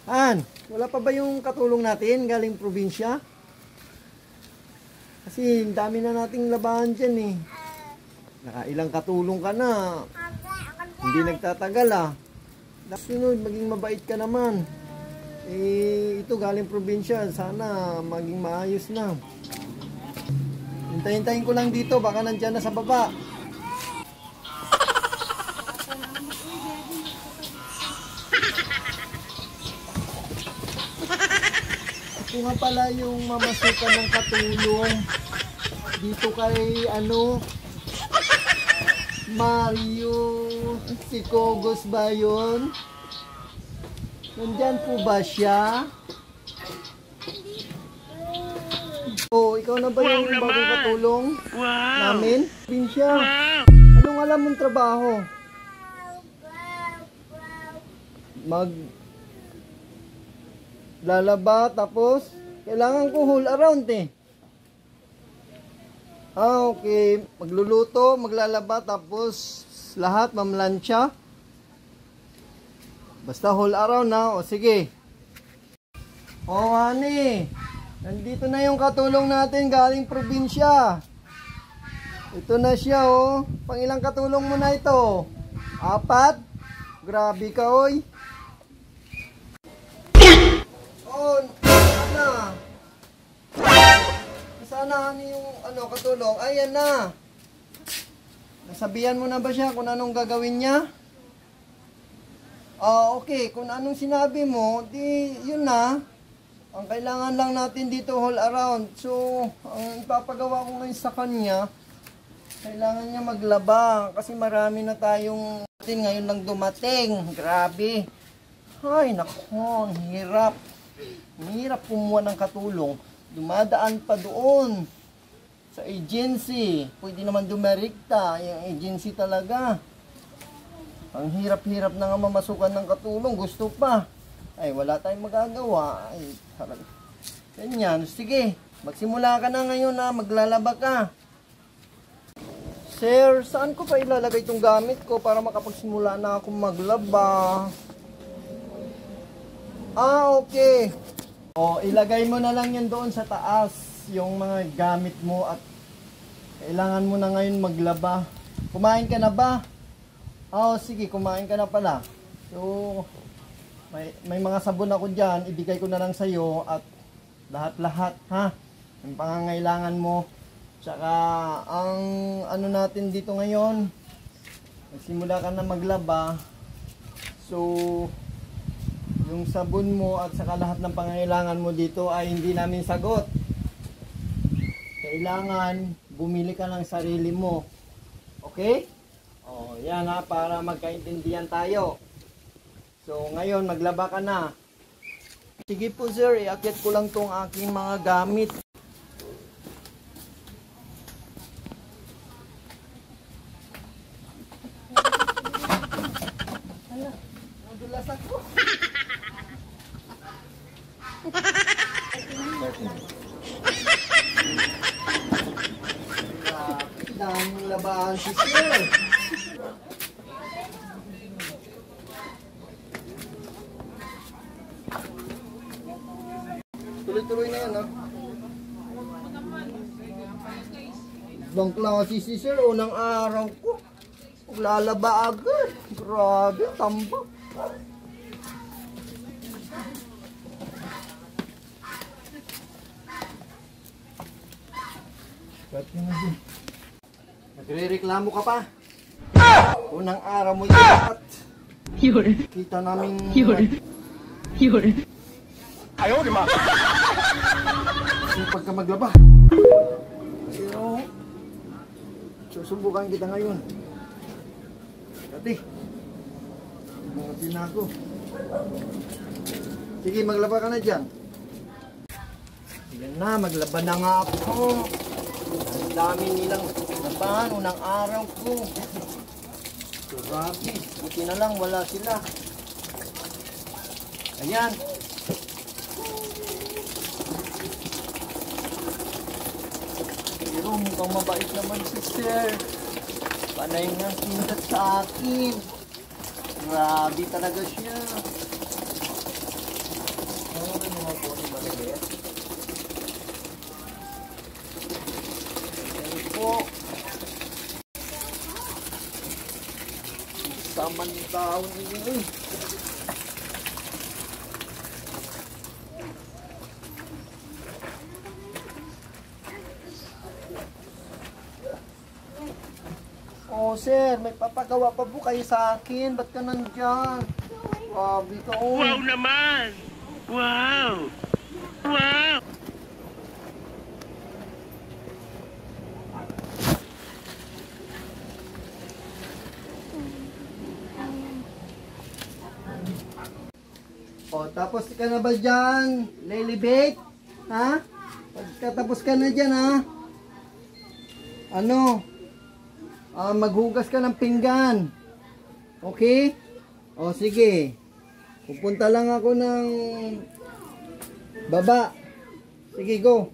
Han, wala pa ba yung katulong natin galing probinsya? Kasi dami na nating labahan dyan eh. Nakailang katulong ka na. Hindi nagtatagal ah. Sunod, maging mabait ka naman. Eh, ito galing probinsya. Sana maging maayos na. Hintayin ko lang dito. Baka nandyan na sa baba. Ito nga pala yung mamasukan ng katulong. Dito kay Mario si Kogos ba yun? Nandyan po ba siya? Oh, ikaw na ba yung bagong katulong namin? Probinsya. Anong alam mong trabaho? Lalaba, tapos kailangan ko whole around eh. Okay. Magluluto, maglalaba, tapos lahat mamlansya. Basta whole around na. O sige. O honey, nandito na yung katulong natin galing probinsya. Ito na siya oh. Pangilang katulong mo na ito? 4? Grabe ka oy. Oh, sana yung katulong. Ayan na. Nasabihan mo na ba siya kung anong gagawin niya? Okay. Kung anong sinabi mo, di yun na. Ang kailangan lang natin dito all around. So, ang ipapagawa ko ngayon sa kanya, kailangan niya maglaba. Kasi marami na tayong ngayon lang dumating. Grabe. Ay, nako. Hirap. Mahirap kumuha ng katulong. Dumadaan pa doon sa agency. Pwede naman dumerikta yung agency talaga. Ang hirap-hirap na nga mamasukan ng katulong. Gusto pa. Ay, wala tayong magagawa. Ay, ganyan. Sige, magsimula ka na ngayon na maglalaba ka. Sir, saan ko pa ilalagay itong gamit ko para makapagsimula na akong maglaba? Okay. O, ilagay mo na lang yan doon sa taas, yung mga gamit mo at kailangan mo na ngayon maglaba. Kumain ka na ba? Sige, kumain ka na pala. So, may mga sabon ako dyan, ibigay ko na lang sa'yo at lahat-lahat, ha? Yung pangangailangan mo. Tsaka, ang natin dito ngayon, magsimula ka na maglaba. So, yung sabon mo at saka lahat ng pangangailangan mo dito ay hindi namin sagot. Kailangan bumili ka ng sarili mo. Okay? Yan ha, para magkaintindihan tayo. So, ngayon maglaba ka na. Sige po sir, iakyat ko lang tong aking mga gamit. Hala, nadulas ako. Daming labahan si sir. Tuloy-tuloy na yan, ha? Ibang klase si sir, unang araw ko. Lalaba agad. Grabe, tambak. Nagre-reklamo ka pa. Unang araw mo yung kita namin ayaw di ma. Sipag ka maglaba. Pero susubukan kita ngayon. Dati mga na ako. Sige, maglaba ka na dyan. Yan na, maglaba na nga ako. Ang dami nilang labahan, unang araw ko. Grabe, buti na lang wala sila. Ayan. Pero mukhang mabait naman si sir. Panay nga sindat sa akin. Grabe talaga siya. dahon din. Oh, sir, may papagawa pa po kayo sa akin. Ba't ka nandyan? Grabe ka, oh. Wow naman! Wow! Wow! Oh, tapos ka na ba dyan? Lelibate? Ha? Pagkatapos ka na dyan, ha? Ano? Maghugas ka ng pinggan. Okay? O, sige. Pupunta lang ako ng baba. Sige, go.